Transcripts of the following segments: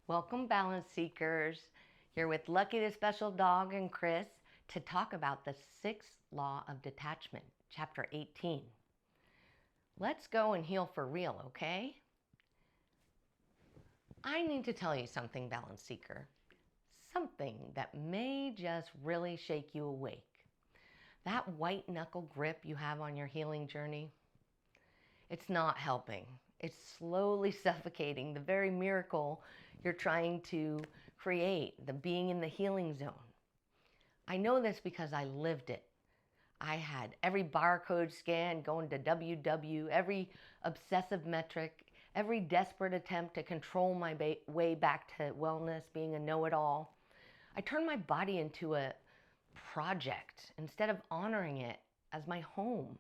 Welcome, Balance Seekers. You're with Lucky the Special Dog and Chris to talk about the sixth law of detachment, Chapter 18. Let's go and heal for real, okay? I need to tell you something, Balance Seeker. Something that may just really shake you awake. That white knuckle grip you have on your healing journey, it's not helping. It's slowly suffocating the very miracle you're trying to create, the being in the healing zone. I know this because I lived it. I had every barcode scan going to WW, every obsessive metric, every desperate attempt to control my way back to wellness, being a know-it-all. I turned my body into a project instead of honoring it as my home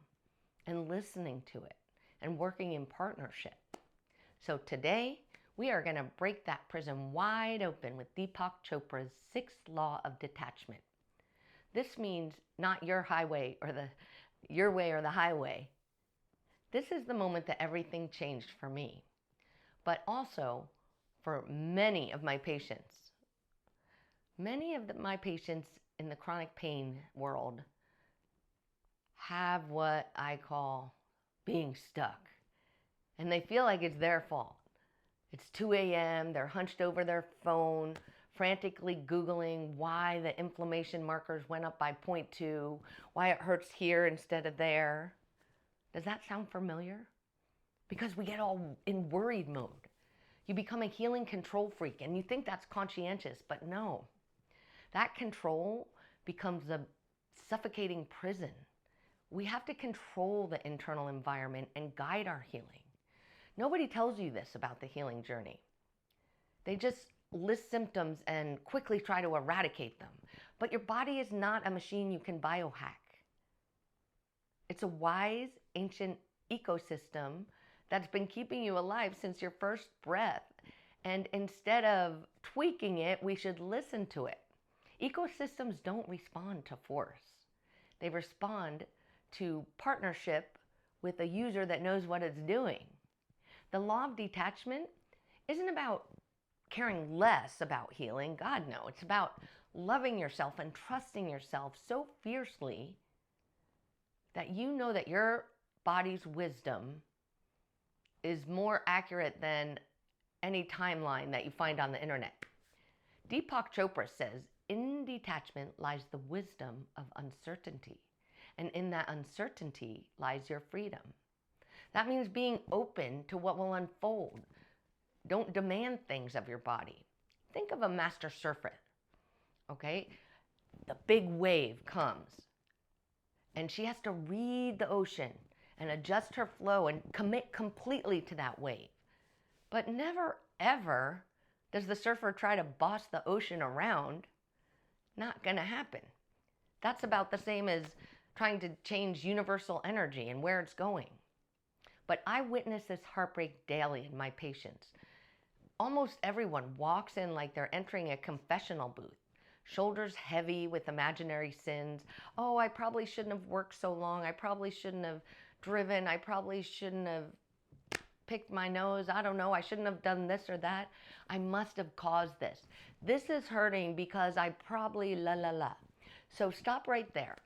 and listening to it and working in partnership. So today, we are going to break that prison wide open with Deepak Chopra's sixth law of detachment. This means not your highway or your way or the highway. This is the moment that everything changed for me, but also for many of my patients. Many of my patients in the chronic pain world have what I call being stuck, and they feel like it's their fault. It's 2 a.m., they're hunched over their phone, frantically Googling why the inflammation markers went up by 0.2, why it hurts here instead of there. Does that sound familiar? Because we get all in worried mode. You become a healing control freak and you think that's conscientious, but no. That control becomes a suffocating prison. We have to control the internal environment and guide our healing. Nobody tells you this about the healing journey. They just list symptoms and quickly try to eradicate them. But your body is not a machine you can biohack. It's a wise, ancient ecosystem that's been keeping you alive since your first breath. And instead of tweaking it, we should listen to it. Ecosystems don't respond to force. They respond to partnership with a user that knows what it's doing. The law of detachment isn't about caring less about healing. God, no. It's about loving yourself and trusting yourself so fiercely that you know that your body's wisdom is more accurate than any timeline that you find on the internet. Deepak Chopra says, in detachment lies the wisdom of uncertainty, and in that uncertainty lies your freedom. That means being open to what will unfold. Don't demand things of your body. Think of a master surfer, okay? The big wave comes, and she has to read the ocean and adjust her flow and commit completely to that wave. But never, ever does the surfer try to boss the ocean around. Not gonna happen. That's about the same as trying to change universal energy and where it's going. But I witness this heartbreak daily in my patients. Almost everyone walks in like they're entering a confessional booth. Shoulders heavy with imaginary sins. Oh, I probably shouldn't have worked so long. I probably shouldn't have driven. I probably shouldn't have picked my nose. I don't know. I shouldn't have done this or that. I must have caused this. This is hurting because I probably la la la. So stop right there.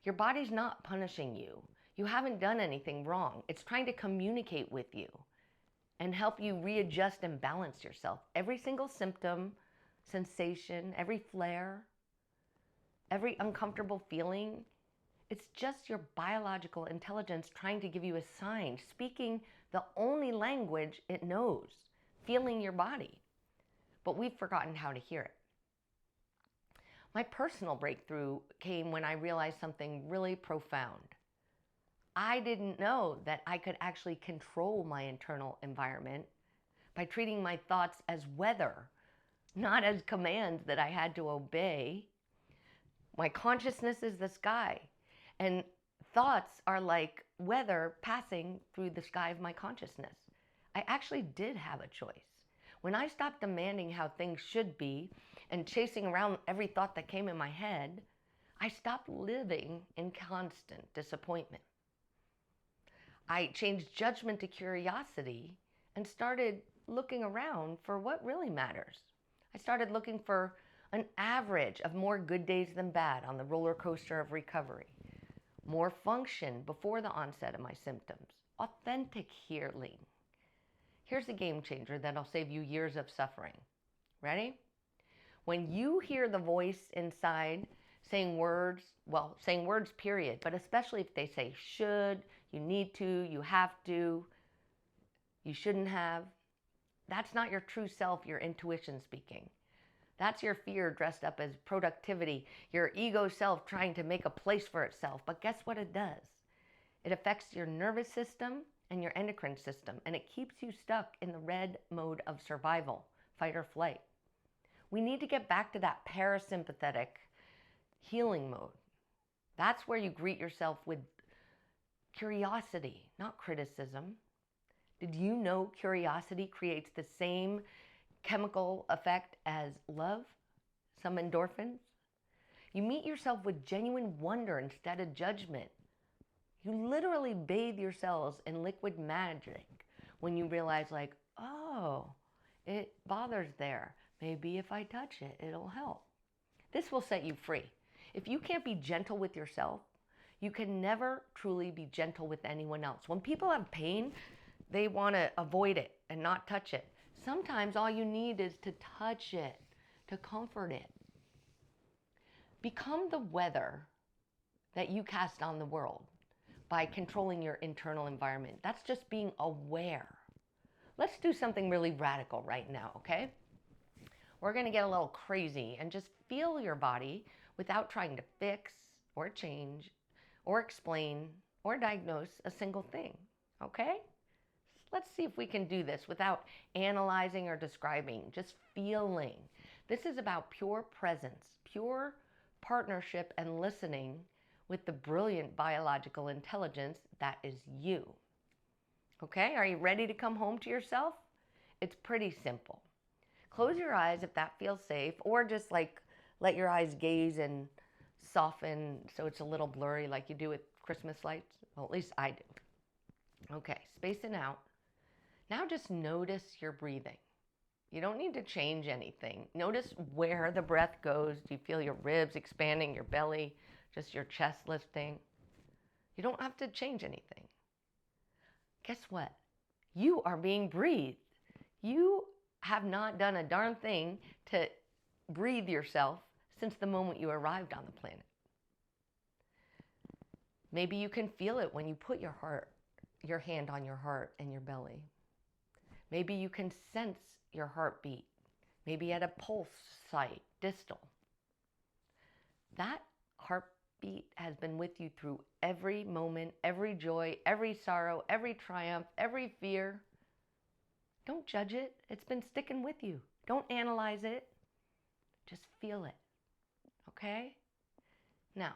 Your body's not punishing you. You haven't done anything wrong. It's trying to communicate with you and help you readjust and balance yourself. Every single symptom, sensation, every flare, every uncomfortable feeling, it's just your biological intelligence trying to give you a sign, speaking the only language it knows, feeling your body. But we've forgotten how to hear it. My personal breakthrough came when I realized something really profound. I didn't know that I could actually control my internal environment by treating my thoughts as weather, not as commands that I had to obey. My consciousness is the sky, and thoughts are like weather passing through the sky of my consciousness. I actually did have a choice. When I stopped demanding how things should be and chasing around every thought that came in my head, I stopped living in constant disappointment. I changed judgment to curiosity and started looking around for what really matters. I started looking for an average of more good days than bad on the roller coaster of recovery, more function before the onset of my symptoms, authentic healing. Here's a game changer that'll save you years of suffering. Ready? When you hear the voice inside saying words, well, saying words period, but especially if they say should, you need to, you have to, you shouldn't have, that's not your true self, your intuition speaking. That's your fear dressed up as productivity, your ego self trying to make a place for itself. But guess what it does? It affects your nervous system and your endocrine system, and it keeps you stuck in the red mode of survival, fight or flight. We need to get back to that parasympathetic healing mode. That's where you greet yourself with curiosity, not criticism. Did you know curiosity creates the same chemical effect as love, some endorphins? You meet yourself with genuine wonder instead of judgment. You literally bathe your cells in liquid magic when you realize, like, oh, it bothers there. Maybe if I touch it, it'll help. This will set you free. If you can't be gentle with yourself, you can never truly be gentle with anyone else. When people have pain, they want to avoid it and not touch it. Sometimes all you need is to touch it, to comfort it. Become the weather that you cast on the world by controlling your internal environment. That's just being aware. Let's do something really radical right now, okay? We're going to get a little crazy and just feel your body without trying to fix or change or explain or diagnose a single thing, okay? Let's see if we can do this without analyzing or describing, just feeling. This is about pure presence, pure partnership and listening with the brilliant biological intelligence that is you. Okay, are you ready to come home to yourself? It's pretty simple. Close your eyes if that feels safe, or just like let your eyes gaze and soften so it's a little blurry like you do with Christmas lights. Well, at least I do. Okay, spacing out. Now just notice your breathing. You don't need to change anything. Notice where the breath goes. Do you feel your ribs expanding, your belly, just your chest lifting? You don't have to change anything. Guess what? You are being breathed. You have not done a darn thing to breathe yourself since the moment you arrived on the planet. Maybe you can feel it when you put your hand on your heart and your belly. Maybe you can sense your heartbeat, maybe at a pulse site, distal. That heartbeat has been with you through every moment, every joy, every sorrow, every triumph, every fear. Don't judge it. It's been sticking with you. Don't analyze it. Just feel it. Okay? Now,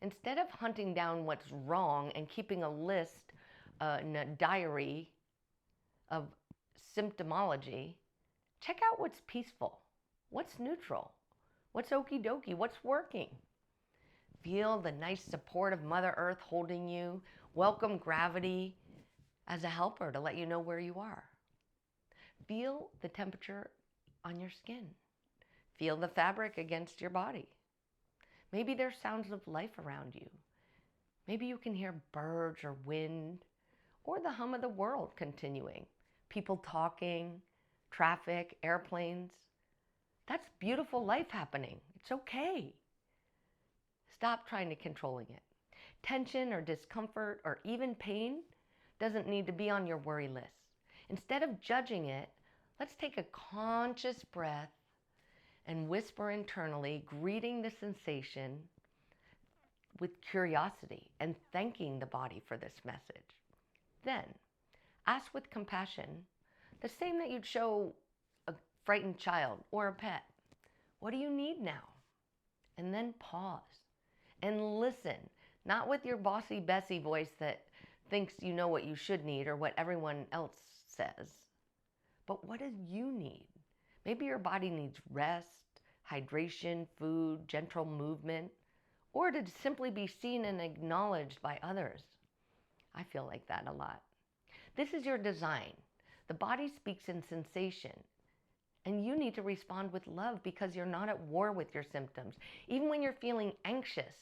instead of hunting down what's wrong and keeping a list in a diary of symptomology, check out what's peaceful, what's neutral, what's okie dokie, what's working. Feel the nice support of Mother Earth holding you. Welcome gravity as a helper to let you know where you are. Feel the temperature on your skin. Feel the fabric against your body. Maybe there's sounds of life around you. Maybe you can hear birds or wind or the hum of the world continuing. People talking, traffic, airplanes. That's beautiful life happening. It's okay. Stop trying to controlling it. Tension or discomfort or even pain doesn't need to be on your worry list. Instead of judging it, let's take a conscious breath and whisper internally, greeting the sensation with curiosity and thanking the body for this message. Then, ask with compassion, the same that you'd show a frightened child or a pet. What do you need now? And then pause and listen, not with your bossy Bessie voice that thinks you know what you should need or what everyone else says, but what do you need? Maybe your body needs rest, hydration, food, gentle movement, or to simply be seen and acknowledged by others. I feel like that a lot. This is your design. The body speaks in sensation. And you need to respond with love because you're not at war with your symptoms. Even when you're feeling anxious,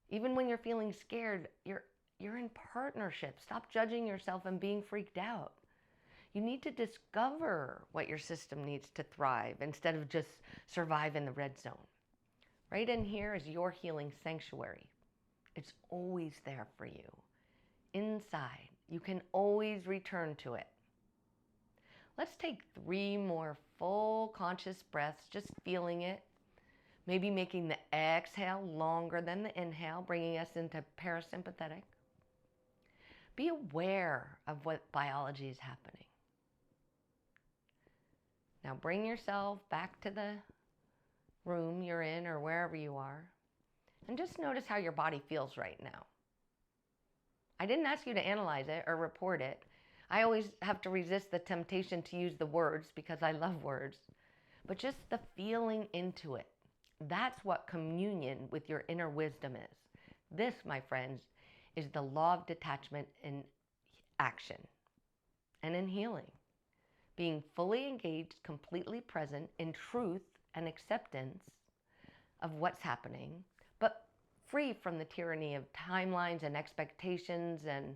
even when you're feeling scared, you're in partnership. Stop judging yourself and being freaked out. You need to discover what your system needs to thrive instead of just survive in the red zone. Right in here is your healing sanctuary. It's always there for you. Inside, you can always return to it. Let's take 3 more full conscious breaths, just feeling it. Maybe making the exhale longer than the inhale, bringing us into parasympathetic. Be aware of what biology is happening. Now bring yourself back to the room you're in or wherever you are, and just notice how your body feels right now. I didn't ask you to analyze it or report it. I always have to resist the temptation to use the words because I love words, but just the feeling into it. That's what communion with your inner wisdom is. This, my friends, is the law of detachment in action and in healing. Being fully engaged, completely present in truth and acceptance of what's happening, but free from the tyranny of timelines and expectations and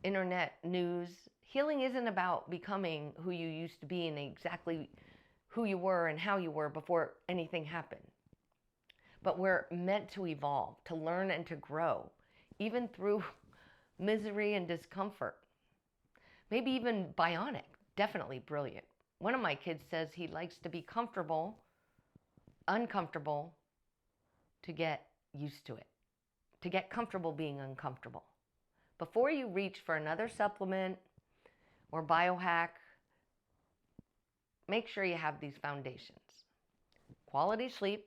internet news. Healing isn't about becoming who you used to be and exactly who you were and how you were before anything happened. But we're meant to evolve, to learn and to grow, even through misery and discomfort. Maybe even bionic, definitely brilliant. One of my kids says he likes to be comfortable, uncomfortable, to get used to it, to get comfortable being uncomfortable. Before you reach for another supplement or biohack, make sure you have these foundations. Quality sleep,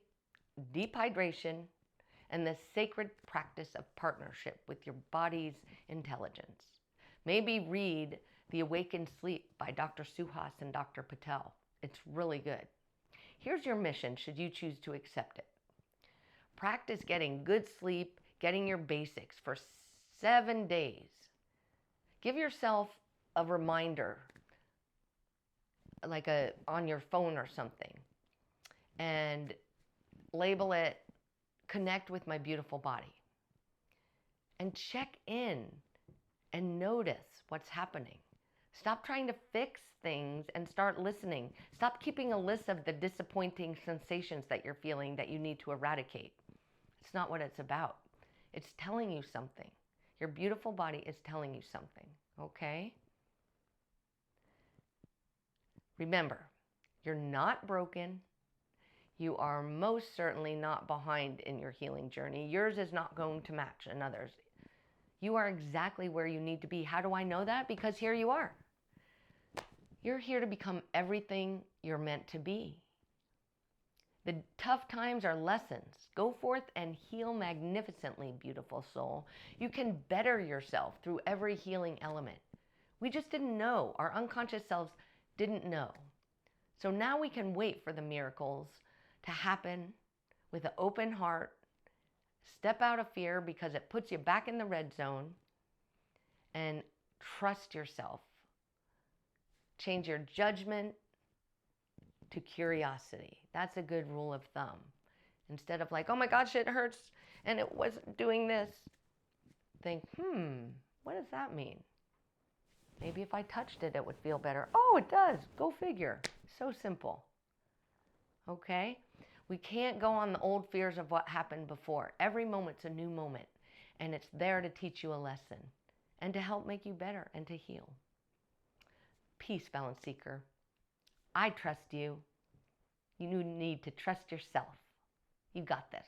deep hydration, and the sacred practice of partnership with your body's intelligence. Maybe read The Awakened Sleep by Dr. Suhas and Dr. Patel. It's really good. Here's your mission should you choose to accept it. Practice getting good sleep, getting your basics for 7 days. Give yourself a reminder, like on your phone or something, and label it, connect with my beautiful body. And check in and notice what's happening. Stop trying to fix things and start listening. Stop keeping a list of the disappointing sensations that you're feeling that you need to eradicate. It's not what it's about. It's telling you something. Your beautiful body is telling you something, okay? Remember, you're not broken. You are most certainly not behind in your healing journey. Yours is not going to match another's. You are exactly where you need to be. How do I know that? Because here you are. You're here to become everything you're meant to be. The tough times are lessons. Go forth and heal magnificently, beautiful soul. You can better yourself through every healing element. We just didn't know. Our unconscious selves didn't know. So now we can wait for the miracles to happen with an open heart. Step out of fear because it puts you back in the red zone, and trust yourself. Change your judgment to curiosity. That's a good rule of thumb. Instead of like, oh my gosh, it hurts and it wasn't doing this. Think, what does that mean? Maybe if I touched it, it would feel better. Oh, it does. Go figure. So simple. Okay? We can't go on the old fears of what happened before. Every moment's a new moment, and it's there to teach you a lesson and to help make you better and to heal. Peace, balance seeker. I trust you. You need to trust yourself. You got this.